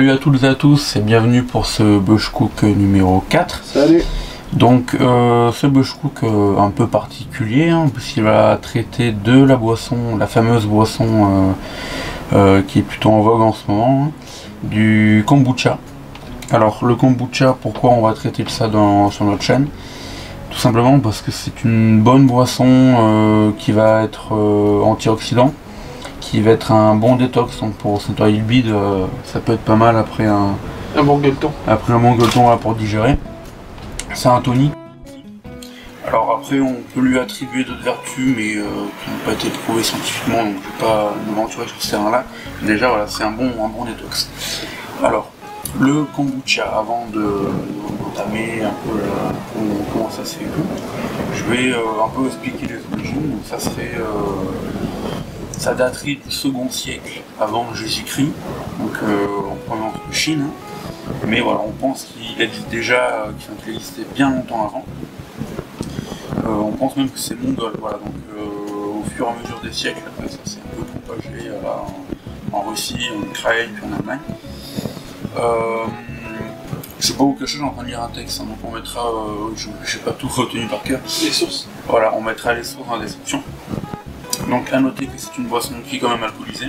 Salut à toutes et à tous et bienvenue pour ce Bushcook numéro 4. Salut. Donc ce Bushcook un peu particulier puisqu'il va traiter de la boisson, la fameuse boisson qui est plutôt en vogue en ce moment, du kombucha. Alors le kombucha, pourquoi on va traiter de ça sur notre chaîne? Tout simplement parce que c'est une bonne boisson qui va être antioxydant, qui va être un bon détox, donc pour se nettoyer le bide, ça peut être pas mal après un bon gueuleton. Après un bon gueuleton pour digérer. C'est un tonique. Alors après on peut lui attribuer d'autres vertus mais qui n'ont pas été prouvées scientifiquement, donc je ne vais pas m'aventurer sur ce terrain là. Déjà voilà, c'est un bon détox. Alors le kombucha, avant d'entamer un peu comment ça se fait et tout, je vais un peu expliquer les origines. Donc ça daterait du second siècle avant Jésus-Christ, donc en provenance de Chine. Mais voilà, on pense qu'il existe déjà, qu'il existait bien longtemps avant. On pense même que c'est mongol. Voilà, donc au fur et à mesure des siècles, après ça s'est un peu propagé en Russie, en Ukraine, puis en Allemagne. Je sais pas où cacher, j'ai en train de lire un texte, donc on mettra, je n'ai pas tout retenu par cœur. Les sources. Voilà, on mettra les sources dans la description. Donc à noter que c'est une boisson qui est quand même alcoolisée.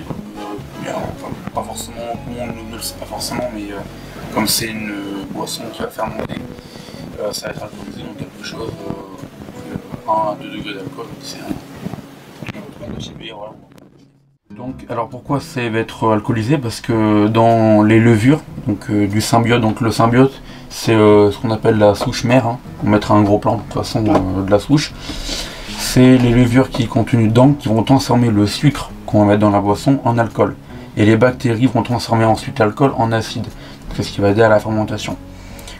Pas forcément, tout le monde ne le sait pas forcément, mais comme c'est une boisson qui va fermenter, ça va être alcoolisé, donc quelque chose 1 à 2 degrés d'alcool, c'est un bière, voilà. Donc, alors pourquoi ça va être alcoolisé? Parce que dans les levures du symbiote, donc le symbiote c'est ce qu'on appelle la souche mère, on mettra un gros plan de toute façon de la souche. C'est les levures qui contenues dedans qui vont transformer le sucre qu'on va mettre dans la boisson en alcool. Et les bactéries vont transformer ensuite l'alcool en acide. C'est ce qui va aider à la fermentation.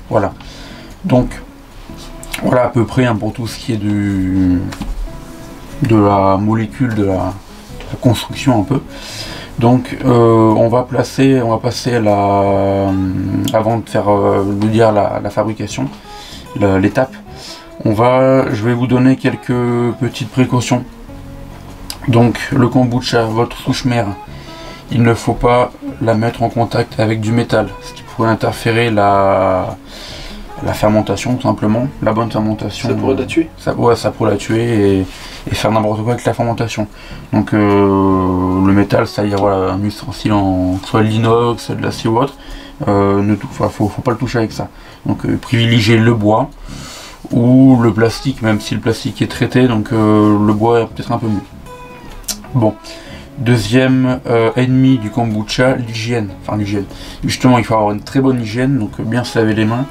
Voilà. Donc, voilà à peu près pour tout ce qui est de la molécule, de la construction un peu. Donc, on va passer avant de faire la fabrication, l'étape. Je vais vous donner quelques petites précautions. Donc le kombucha, votre souche mère, il ne faut pas la mettre en contact avec du métal, ce qui pourrait interférer la fermentation, tout simplement, la bonne fermentation. Ça pourrait la tuer. Ça pourrait la tuer et faire n'importe quoi avec la fermentation. Donc le métal, c'est-à-dire voilà, un ustensile en soit de l'inox, de l'acier ou autre, faut pas le toucher avec ça. Donc privilégiez le bois ou le plastique, même si le plastique est traité, donc le bois est peut-être un peu mieux. Bon, deuxième ennemi du kombucha, l'hygiène. Enfin l'hygiène. Justement, il faut avoir une très bonne hygiène, donc bien se laver les mains.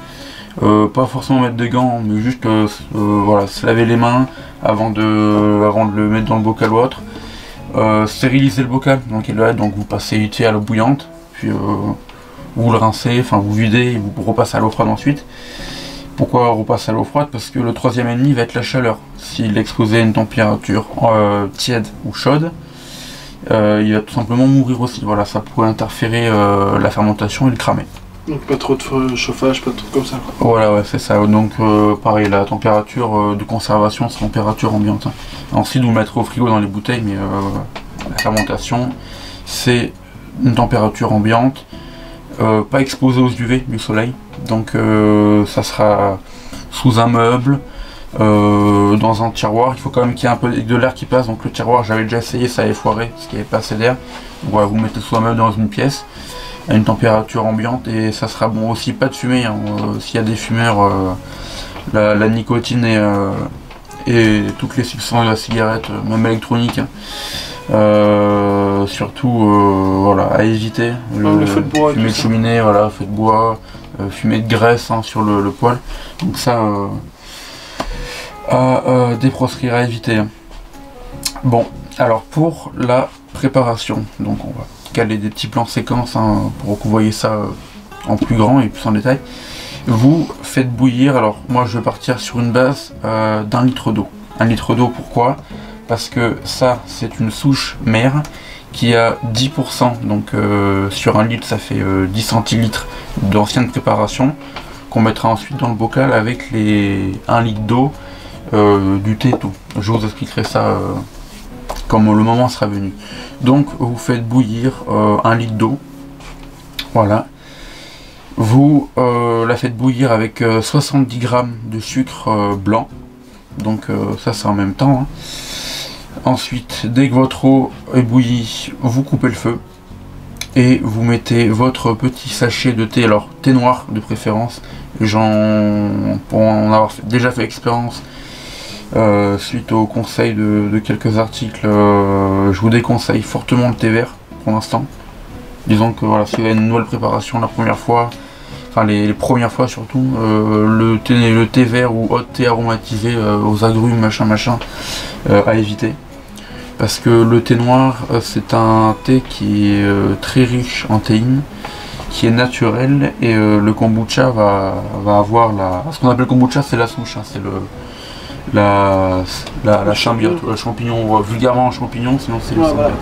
Pas forcément mettre des gants, mais juste voilà, se laver les mains avant de le mettre dans le bocal ou autre. Stériliser le bocal, donc vous passez vite fait à l'eau bouillante, puis vous le rincez, enfin vous videz et vous repassez à l'eau froide ensuite. Pourquoi repasser à l'eau froide? Parce que le troisième ennemi va être la chaleur. S'il est exposé à une température tiède ou chaude, il va tout simplement mourir aussi. Voilà, ça pourrait interférer la fermentation et le cramer. Donc pas trop de chauffage, pas de trucs comme ça, quoi. Voilà, ouais, c'est ça. Donc pareil, la température de conservation, c'est température ambiante. Ensuite, vous mettrez au frigo dans les bouteilles, mais la fermentation, c'est une température ambiante, pas exposée aux UV du soleil. Donc ça sera sous un meuble, dans un tiroir. Il faut quand même qu'il y ait un peu de l'air qui passe. Donc le tiroir, j'avais déjà essayé, ça avait foiré parce qu'il n'y avait pas assez d'air. Donc voilà, vous mettez sous un meuble dans une pièce à une température ambiante et ça sera bon aussi. Pas de fumée, s'il y a des fumeurs, la nicotine et toutes les substances de la cigarette, même électronique, surtout voilà, à éviter. Le feu de bois, fumée de cheminée, voilà, feu de bois, fumée de graisse sur le poêle. Donc ça à déproscrire, à éviter. Bon, alors pour la préparation, donc on va caler des petits plans séquences pour que vous voyez ça en plus grand et plus en détail. Vous faites bouillir, alors moi je vais partir sur une base d'1 litre d'eau. 1 litre d'eau, pourquoi? Parce que ça c'est une souche mère qui a 10%, donc sur 1 litre ça fait 10 centilitres d'ancienne préparation qu'on mettra ensuite dans le bocal avec les 1 litre d'eau du thé et tout. Je vous expliquerai ça comme le moment sera venu. Donc vous faites bouillir 1 litre d'eau, voilà, Vous la faites bouillir avec 70 g de sucre blanc. Donc ça c'est en même temps. Hein. Ensuite, dès que votre eau est bouillie, vous coupez le feu. Et vous mettez votre petit sachet de thé, alors thé noir de préférence. Pour en avoir déjà fait expérience, suite aux conseils de quelques articles, je vous déconseille fortement le thé vert pour l'instant. Disons que voilà, si vous avez une nouvelle préparation la première fois, enfin les premières fois surtout, le thé vert ou autre thé aromatisé aux agrumes, machin, à éviter. Parce que le thé noir, c'est un thé qui est très riche en théine, qui est naturel, et le kombucha va avoir ce qu'on appelle kombucha, c'est la souche, hein, c'est la symbiote, le champignon, vulgairement un champignon, sinon c'est le symbiote.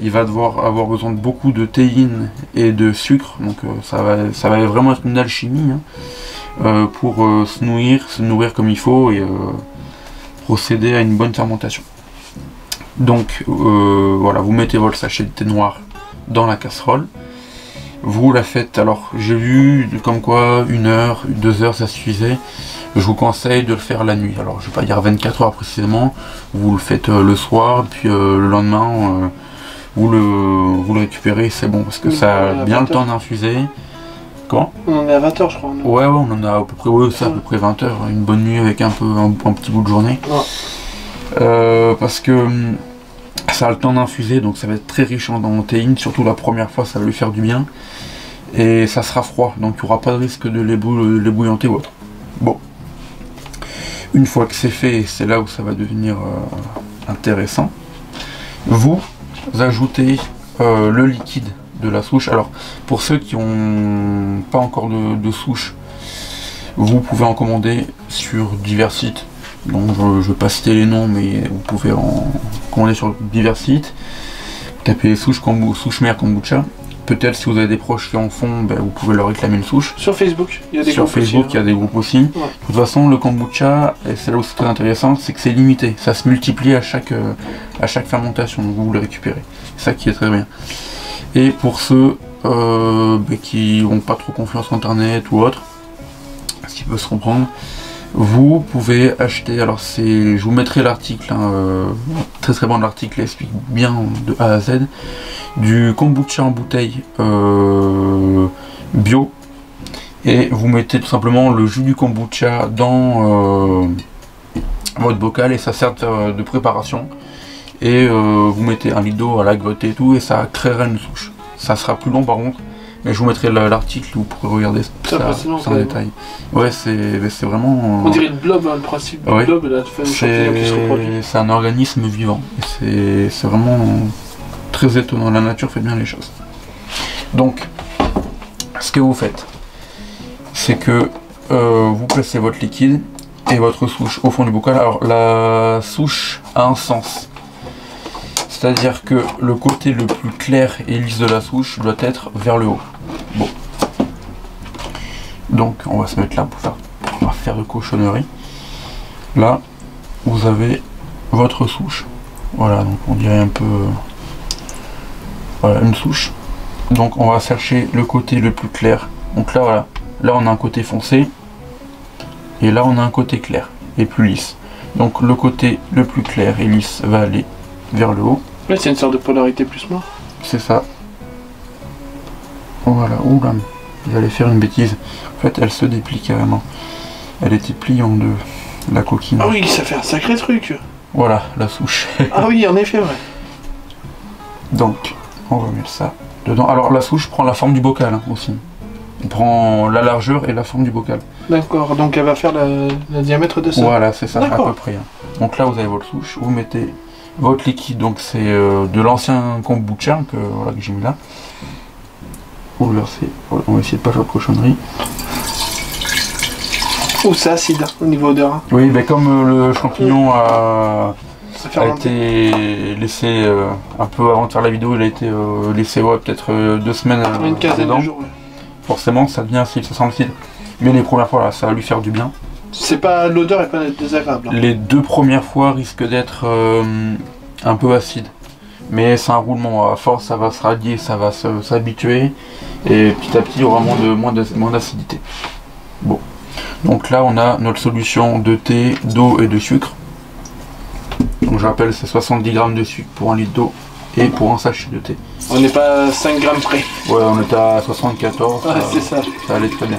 Il va devoir avoir besoin de beaucoup de théine et de sucre, donc ça va vraiment être une alchimie, hein, pour se nourrir comme il faut et procéder à une bonne fermentation. Donc voilà, vous mettez votre sachet de thé noir dans la casserole, vous la faites, alors j'ai vu comme quoi 1 heure, 2 heures ça suffisait. Je vous conseille de le faire la nuit, alors je vais pas dire 24 heures précisément, vous le faites le soir, puis le lendemain vous le récupérez, c'est bon, parce que ça a bien le temps d'infuser. Quand on en est à 20 heures je crois. Ouais, on en a à peu près, à peu près 20 heures, une bonne nuit avec un petit bout de journée. Ouais. Parce que ça a le temps d'infuser, donc ça va être très riche en théine, surtout la première fois ça va lui faire du bien. Et ça sera froid, donc il n'y aura pas de risque de l'ébouillanter ou autre. Bon. Une fois que c'est fait, c'est là où ça va devenir intéressant. Vous ajoutez le liquide de la souche. Alors, pour ceux qui n'ont pas encore de souche, vous pouvez en commander sur divers sites. Donc, je ne vais pas citer les noms, mais vous pouvez en commander sur divers sites. Tapez souche mère kombucha. Peut-être si vous avez des proches qui en font, ben, vous pouvez leur réclamer une souche. Sur Facebook, il y a des groupes aussi. Il y a des groupes aussi. Ouais. De toute façon, le kombucha, et c'est là où c'est très intéressant, c'est que c'est limité. Ça se multiplie à chaque fermentation, donc vous le récupérez. C'est ça qui est très bien. Et pour ceux qui n'ont pas trop confiance en internet ou autre, ce qui peut se comprendre, vous pouvez acheter, alors je vous mettrai l'article, hein, très très bon l'article, explique bien de A à Z, du kombucha en bouteille bio, et vous mettez tout simplement le jus du kombucha dans votre bocal et ça sert de préparation, et vous mettez 1 litre d'eau à la gotte et tout, et ça créera une souche. Ça sera plus long par contre, mais je vous mettrai l'article où vous pourrez regarder ça en détail. Ouais, c'est vraiment... On dirait une blob, hein, le principe du blob, là, c'est un organisme vivant. C'est vraiment très étonnant, la nature fait bien les choses. Donc, ce que vous faites, c'est que vous placez votre liquide et votre souche au fond du bocal. Alors, la souche a un sens. C'est-à-dire que le côté le plus clair et lisse de la souche doit être vers le haut. Bon. Donc on va se mettre là pour faire de cochonnerie. Là, vous avez votre souche. Voilà, donc on dirait un peu... voilà, une souche. Donc on va chercher le côté le plus clair. Donc là, voilà. Là on a un côté foncé. Et là on a un côté clair et plus lisse. Donc le côté le plus clair et lisse va aller vers le haut. Là c'est une sorte de polarité plus noire. C'est ça. Voilà, oula, j'allais faire une bêtise. En fait elle se déplie carrément. Elle était pliée en deux, la coquine. Ah oui, ça fait un sacré truc. Voilà, la souche. Ah oui, en effet, ouais. Donc, on va mettre ça dedans. Alors la souche prend la forme du bocal, hein, aussi. Elle prend la largeur et la forme du bocal. D'accord, donc elle va faire le diamètre de ça. Voilà, c'est ça, à peu près. Hein. Donc là vous avez votre souche, vous mettez votre liquide, donc c'est de l'ancien kombucha que j'ai mis là. Vous le versez, on va essayer de pas faire de cochonnerie. Oh, c'est acide au niveau odeur. Hein. Oui, mais comme le champignon a été laissé un peu avant de faire la vidéo, il a été laissé peut-être 2 semaines une quinzaine de jours. Ouais. Forcément, ça devient acide, ça sent l'acide. Mais les premières fois, là, ça va lui faire du bien. C'est pas, l'odeur est pas désagréable. Hein. Les 2 premières fois risquent d'être un peu acide. Mais c'est un roulement, à force ça va se radier, ça va s'habituer, et petit à petit il y aura moins d'acidité. Bon, donc là on a notre solution de thé, d'eau et de sucre. Donc je rappelle, c'est 70 g de sucre pour 1 litre d'eau et pour un sachet de thé. On n'est pas à 5 grammes près. Ouais, on était à 74, Ouais, c'est ça. Ça allait très bien.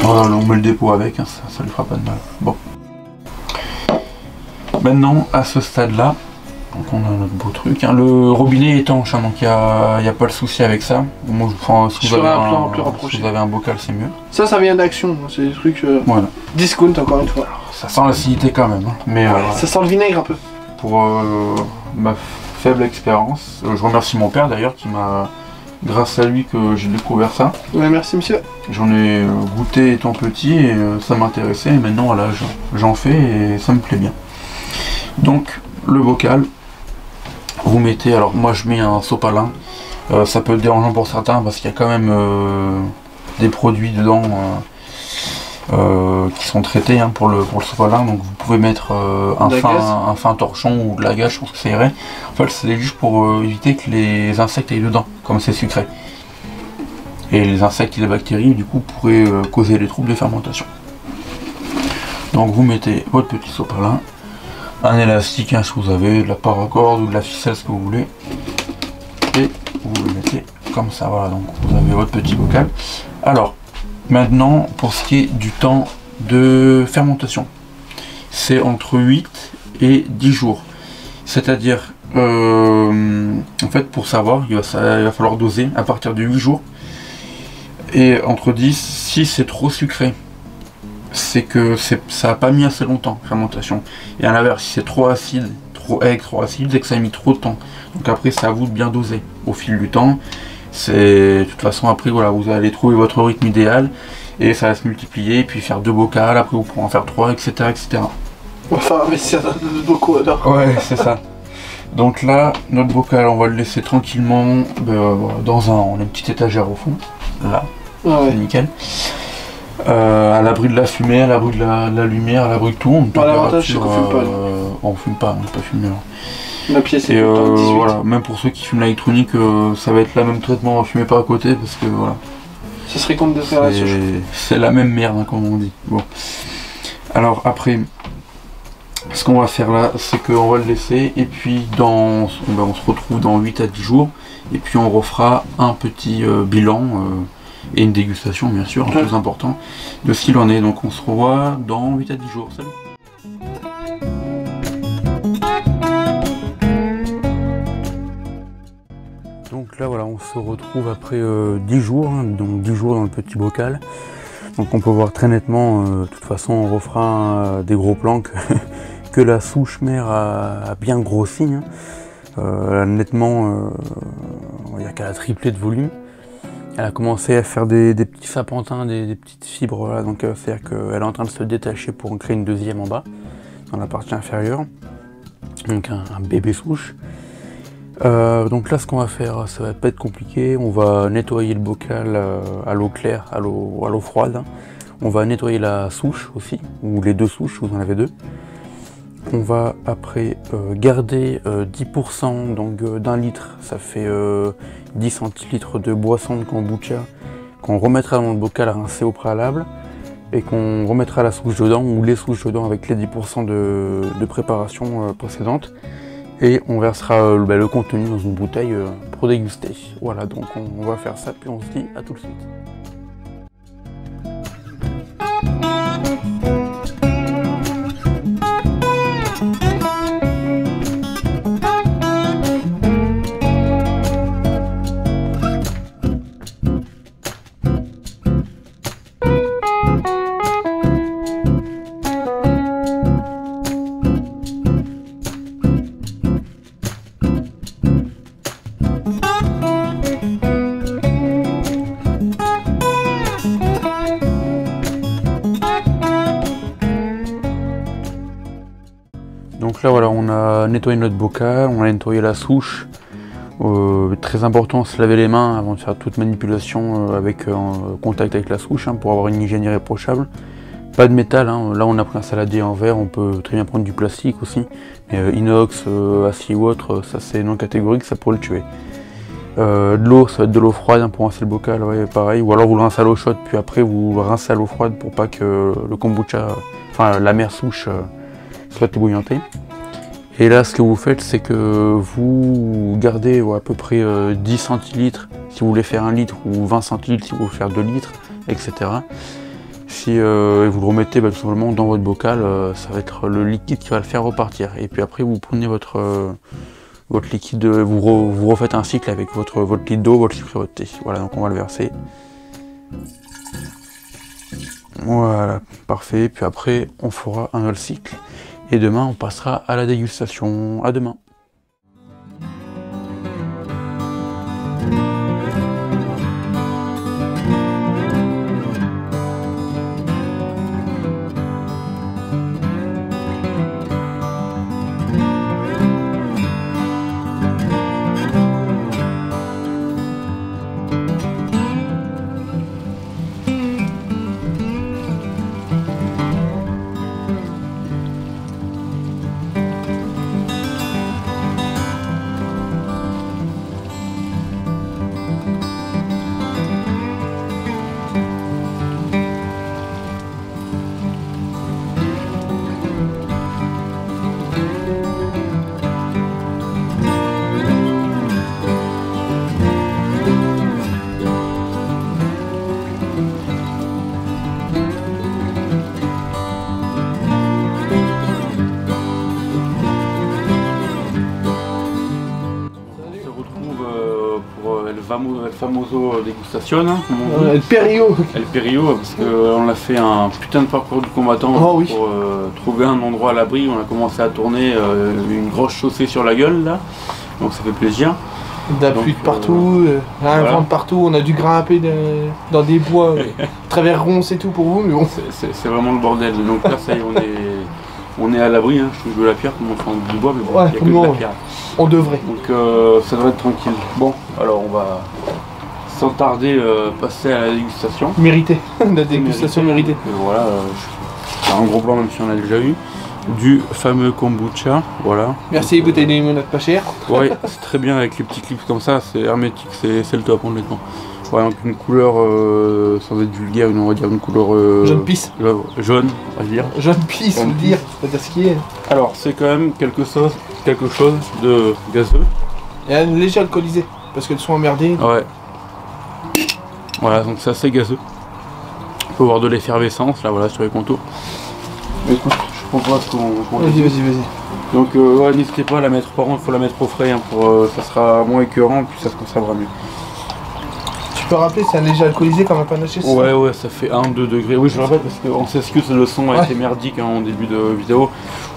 Voilà, on met le dépôt avec, hein, ça lui fera pas de mal. Bon. Maintenant, à ce stade-là, donc on a notre beau truc. Hein. Le robinet est étanche, hein, donc il n'y a pas de souci avec ça. Moi, si vous avez un bocal, c'est mieux. Ça vient d'Action, c'est des trucs voilà. discount encore une fois. Ça sent l'acidité quand même, hein, mais ça sent le vinaigre un peu. Pour ma faible expérience, je remercie mon père d'ailleurs qui m'a, grâce à lui que j'ai découvert ça. Ouais, merci monsieur. J'en ai goûté étant petit et ça m'intéressait, et maintenant voilà, j'en fais et ça me plaît bien. Donc le bocal, vous mettez, alors moi je mets un sopalin, ça peut être dérangeant pour certains parce qu'il y a quand même des produits dedans qui sont traités hein, pour le sopalin, donc vous pouvez mettre un fin torchon ou de la gâche, je pense que ça irait. En fait c'est juste pour éviter que les insectes aillent dedans, comme c'est sucré. Et les insectes et les bactéries du coup pourraient causer des troubles de fermentation. Donc vous mettez votre petit sopalin, un élastique hein, si vous avez, de la paracorde ou de la ficelle, ce que vous voulez, et vous le mettez comme ça, voilà, donc vous avez votre petit bocal. Alors maintenant pour ce qui est du temps de fermentation, c'est entre 8 et 10 jours, c'est à dire en fait pour savoir il va falloir doser à partir de 8 jours, et entre 10, si c'est trop sucré c'est que ça n'a pas mis assez longtemps fermentation, et à l'inverse si c'est trop acide, trop aigre, trop acide, c'est que ça a mis trop de temps. Donc après c'est à vous de bien doser au fil du temps. De toute façon après voilà, vous allez trouver votre rythme idéal et ça va se multiplier, et puis faire 2 bocals, après vous pourrez en faire 3, etc. etc. Enfin investir beaucoup alors. Ouais c'est ça. Donc là notre bocal on va le laisser tranquillement on a une petite étagère au fond, là, ouais. C'est nickel. À l'abri de la fumée, à l'abri de la lumière, à l'abri de tout. L'avantage c'est qu'on fume pas. On fume pas, on n'est pas fumé alors. La pièce est 18. Voilà, même pour ceux qui fument l'électronique, ça va être le même traitement, fumez pas à côté parce que voilà. Ça serait contre de faire la souche. C'est la même merde hein, comme on dit. Bon. Alors après, ce qu'on va faire là, c'est qu'on va le laisser et puis on se retrouve dans 8 à 10 jours et puis on refera un petit bilan et une dégustation bien sûr, le plus important, de ce qu'il en est. Donc on se revoit dans 8 à 10 jours. Salut. Donc là voilà, on se retrouve après 10 jours, hein, donc 10 jours dans le petit bocal. Donc on peut voir très nettement, de toute façon on refera des gros plans que la souche mère a bien grossi. Hein. Nettement, il n'y a qu'à la tripler de volume. Elle a commencé à faire des petits sapentins, des petites fibres, là, donc c'est-à-dire qu'elle est en train de se détacher pour en créer une deuxième en bas, dans la partie inférieure. Donc un bébé souche. Donc là ce qu'on va faire, ça va pas être compliqué, on va nettoyer le bocal à l'eau claire, à l'eau froide. Hein. On va nettoyer la souche aussi, ou les 2 souches, vous en avez 2. On va après garder 10% donc d'1 litre, ça fait 10 centilitres de boisson de kombucha qu'on remettra dans le bocal rincé au préalable et qu'on remettra la souche dedans ou les souches dedans avec les 10% de préparation précédente, et on versera le contenu dans une bouteille pour déguster. Voilà, donc on va faire ça puis on se dit à tout de suite. Donc là voilà, on a nettoyé notre bocal, on a nettoyé la souche. Très important, se laver les mains avant de faire toute manipulation avec contact avec la souche, hein, pour avoir une hygiène irréprochable. Pas de métal, hein. Là on a pris un saladier en verre, on peut très bien prendre du plastique aussi. Mais inox, acier ou autre, ça c'est non catégorique, ça pourrait le tuer. De l'eau, ça va être de l'eau froide hein, pour rincer le bocal, ouais, pareil. Ou alors vous le rincez à l'eau chaude, puis après vous le rincez à l'eau froide pour pas que le kombucha, enfin la mer souche, soit ébouillantée. Et là ce que vous faites, c'est que vous gardez à peu près 10 centilitres si vous voulez faire 1 litre, ou 20 centilitres si vous voulez faire 2 litres, etc. Si vous le remettez tout simplement dans votre bocal, ça va être le liquide qui va le faire repartir. Et puis après vous prenez votre liquide, vous refaites un cycle avec votre litre d'eau, votre sucre et votre thé. Voilà, donc on va le verser. Voilà, parfait. Puis après on fera un autre cycle. Et demain on passera à la dégustation. À demain. El famoso dégustation, hein, comme on dit. El Perio. El Perio, parce qu'on a fait un putain de parcours du combattant pour trouver un endroit à l'abri. On a commencé à tourner une grosse chaussée sur la gueule là, donc ça fait plaisir. De la pluie de partout, un vent de partout, on a dû grimper dans des bois, travers ronces et tout pour vous, mais bon. C'est vraiment le bordel, donc là ça y est, on est à l'abri, hein. Je touche de la pierre comme on fait du bois, mais bon, il n'y a que de la pierre. On devrait. Donc ça devrait être tranquille. Bon, alors on va sans tarder passer à la dégustation. Mérité, la dégustation méritée. Voilà, c'est un gros plan même si on a déjà eu. Du fameux kombucha, voilà. Merci, bouteille de limonade pas chère. Ouais, c'est très bien avec les petits clips comme ça, c'est hermétique, c'est le top honnêtement. Ouais, donc une couleur, sans être vulgaire, on va dire une couleur... jaune pisse. Jaune, on va dire. Jaune pisse, on va dire, c'est pas dire ce qui est. Alors, c'est quand même quelque chose de gazeux. Et un léger alcoolisé, parce qu'elles sont emmerdées. Ouais. Voilà, donc c'est assez gazeux. On peut voir de l'effervescence, là, voilà, sur les contours. Mais écoute, je propose qu'on... Vas-y. Donc, ouais, n'hésitez pas à la mettre, par contre, il faut la mettre au frais, hein, ça sera moins écœurant, puis ça se conservera mieux. Tu peux rappeler, c'est un léger alcoolisé comme un panaché? Ouais, ça fait 1-2 degrés. Oui, je le rappelle parce qu'on s'excuse, le son a été merdique hein, en début de vidéo.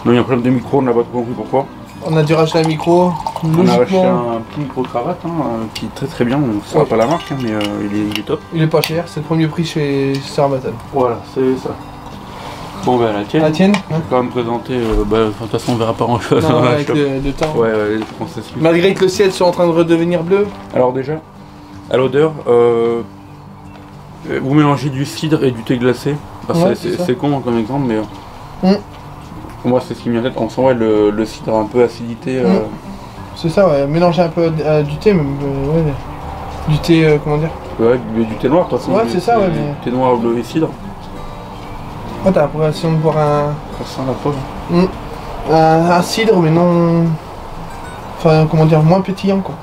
On a eu un problème de micro, on n'a pas trop compris pourquoi. On a dû racheter un micro. On a racheté un petit micro-cravate hein, qui est très bien. On ne saura pas la marque, hein, mais il est top. Il est pas cher, c'est le premier prix chez Sarbatal. Voilà, c'est ça. Bon, bah la tienne. La tienne Je vais quand même présenter. De toute façon, on verra pas grand chose. Non, avec le temps. Ouais, on s'excuse. Malgré que le ciel soit en train de redevenir bleu. Alors, déjà, à l'odeur, vous mélangez du cidre et du thé glacé. Enfin, c'est con comme exemple, mais pour moi, c'est ce qui me vient en tête. On sent le cidre un peu acidité. C'est ça, ouais. Mélanger un peu du thé, même. Du thé, comment dire? Ouais, du thé noir, de toute façon. Ouais, c'est ça, ouais. Mais... thé noir, bleu et cidre. Ouais, t'as l'impression de boire un... Ça sent la pomme. Un cidre, mais non... Enfin, comment dire, moins pétillant, quoi.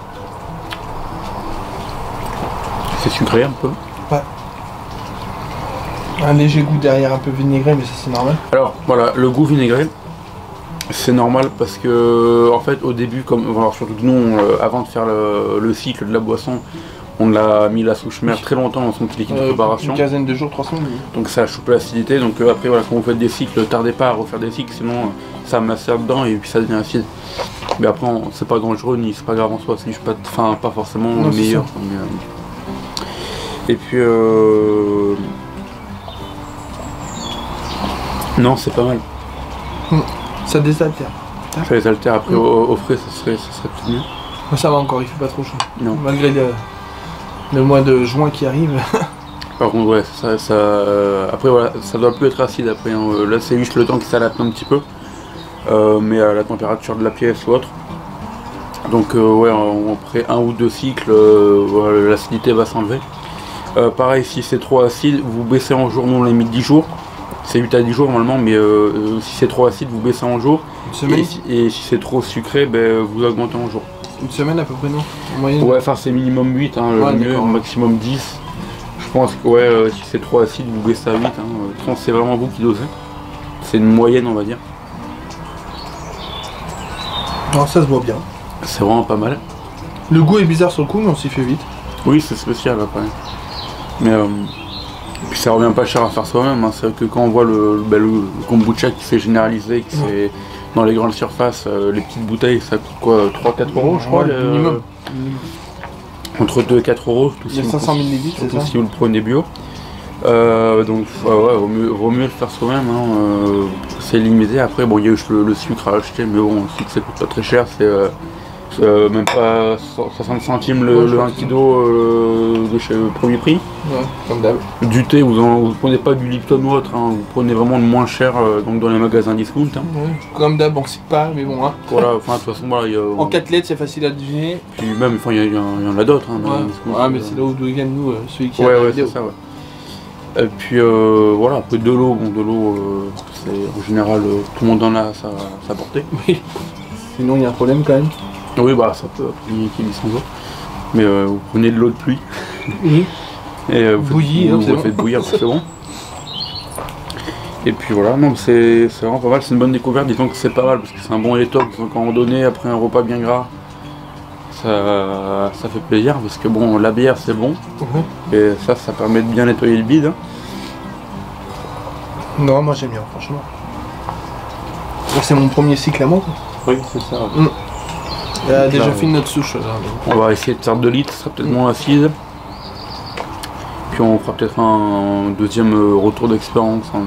C'est sucré un peu. Ouais. Un léger goût derrière, un peu vinaigré, mais ça c'est normal. Alors, voilà, le goût vinaigré, c'est normal parce que, en fait, au début, comme... Alors, surtout nous, avant de faire le cycle de la boisson, on a mis la souche mère très longtemps dans son petit liquide de préparation. Une quinzaine de jours, 3 semaines. Donc ça a chopé l'acidité, donc après voilà, quand vous faites des cycles, tardez pas à refaire des cycles, sinon ça macère dedans et puis ça devient acide. Mais après c'est pas dangereux ni c'est pas grave en soi, c'est juste pas forcément le meilleur. Et puis non, c'est pas mal. Ça désaltère. Ça désaltère, après au frais ça serait tout mieux. Mais ça va encore, il fait pas trop chaud. Non. Malgré le mois de juin qui arrive. Par contre, ouais, après, voilà, ça doit plus être acide après. Hein. Là, c'est juste le temps qui s'adapte un petit peu, mais à la température de la pièce ou autre. Donc, ouais, après 1 ou 2 cycles, voilà, l'acidité va s'enlever. Pareil, si c'est trop acide, vous baissez en jour. Nous, on l'a mis 10 jours. C'est 8 à 10 jours normalement, mais si c'est trop acide, vous baissez en jour. Et si c'est trop sucré, ben, vous augmentez en jour. Une semaine à peu près, non? En moyenne? Ouais, enfin, c'est minimum 8, hein, ouais, le mieux, maximum 10. Je pense que ouais, si c'est trop acide, vous baissez à 8. Hein. C'est vraiment vous qui dosez. C'est une moyenne, on va dire. Alors ça se voit bien. C'est vraiment pas mal. Le goût est bizarre sur le coup, mais on s'y fait vite. Oui, c'est spécial après. Mais puis ça revient pas cher à faire soi-même. Hein. C'est vrai que quand on voit le kombucha qui s'est généralisé, qui c'est dans les grandes surfaces, les petites bouteilles, ça coûte quoi, 3-4 euros, je crois. Minimum. Entre 2 et 4 euros. Il y a 500 ml, c'est ça? Si vous le prenez bio. Donc ouais, vaut mieux le faire soi-même. Hein. C'est limité. Après, bon, il y a eu le sucre à acheter, mais bon, le sucre ça coûte pas très cher. C'est même pas 60 centimes le 1 kg de chez Premier Prix. Ouais, comme d'hab. Du thé, vous prenez pas du Lipton ou autre, hein. Vous prenez vraiment le moins cher donc dans les magasins discount. Hein. Ouais, comme d'hab, on sait pas, mais bon. Hein. Voilà, enfin de toute façon, voilà, en 4 lettres, c'est facile à deviner. Puis même, enfin, il y en a d'autres. Hein, ouais, mais c'est là où vient nous, celui qui a la vidéo. C'est ça, ouais. Et puis voilà, après de l'eau, bon, de l'eau, c'est en général tout le monde en a à sa portée. Oui. Sinon, il y a un problème quand même. Oui, bah ça peut, qui vit sans eau. Mais vous prenez de l'eau de pluie. Oui. Et vous faites bouillir, c'est bon. Et puis voilà, non, c'est vraiment pas mal, c'est une bonne découverte. Disons que c'est pas mal parce que c'est un bon détox. Donc en randonnée, après un repas bien gras, ça fait plaisir parce que bon, la bière c'est bon. Et ça permet de bien nettoyer le bide. Hein. Non, moi j'aime bien, franchement. C'est mon premier cycle à moi. Oui, c'est ça. Il a déjà fait notre souche. Là, on va essayer de faire 2 litres, ça sera peut-être moins acide. Puis on fera peut-être un deuxième retour d'expérience, hein,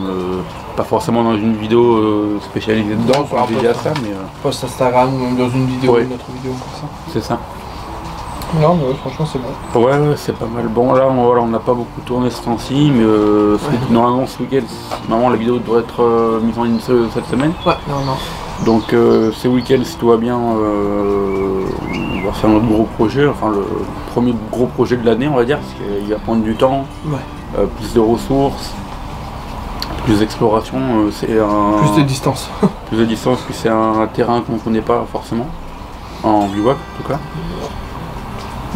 pas forcément dans une vidéo spécialisée dedans, on déjà ça, mais... Post Instagram ou même dans une vidéo, une autre vidéo comme ça. C'est ça. Non, mais ouais, franchement c'est bon. Ouais, c'est pas mal. Bon là, on n'a pas beaucoup tourné ce temps-ci, mais normalement ce week-end, normalement la vidéo devrait être mise en ligne cette semaine. Ouais, non. Donc ce week-end, si tout va bien, on va faire notre gros projet, enfin le premier gros projet de l'année, on va dire, parce qu'il va prendre du temps, plus de ressources, plus d'exploration, plus de distance. Plus de distance, puis c'est un terrain qu'on ne connaît pas forcément, en bivouac en tout cas.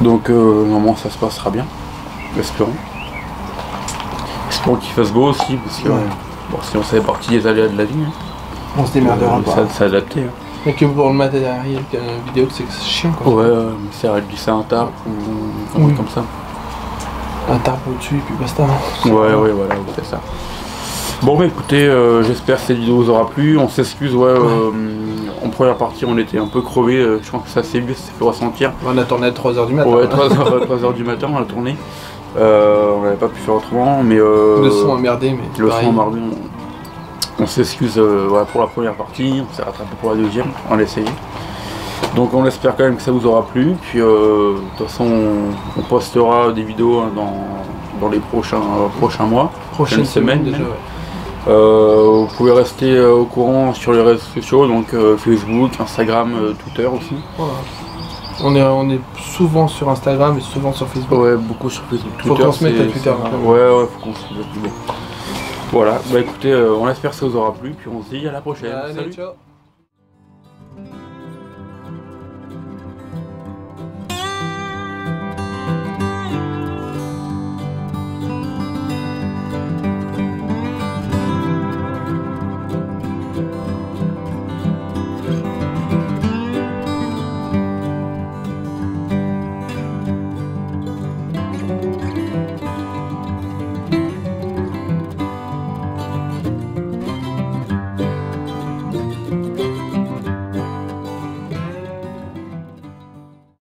Donc normalement ça se passera bien, espérons. Espérons qu'il fasse beau aussi, parce que bon, sinon ça fait partie des aléas de la vie. Hein. On se démerdera pas. Ça adapté. Hein. Mais que pour le matériel vidéo, c'est chiant quoi. Ouais, mais c'est à glisser un tarp ou comme ça. Un tarp au-dessus et puis basta. Ouais, voilà, c'est ça. Bon, bah écoutez, j'espère que cette vidéo vous aura plu. On s'excuse, en première partie, on était un peu crevé. Je pense que ça s'est fait ressentir. On a tourné à 3h du matin. Ouais, 3h du matin, on a tourné. On n'avait pas pu faire autrement, mais. Le son a merdé, mais. Le son a merdé. On s'excuse pour la première partie, on s'est rattrapé pour la deuxième, on l'a essayé. Donc on espère quand même que ça vous aura plu. Puis de toute façon on postera des vidéos hein, dans les prochains mois, prochaines semaines déjà. Vous pouvez rester au courant sur les réseaux sociaux, donc Facebook, Instagram, Twitter aussi. Voilà. On est souvent sur Instagram et souvent sur Facebook. Ouais, beaucoup sur Facebook. Faut qu'on se mette à Twitter. Ouais, faut qu'on se mette à Twitter. Voilà, bah écoutez, on espère que ça vous aura plu, puis on se dit à la prochaine. Allez, salut. Ciao.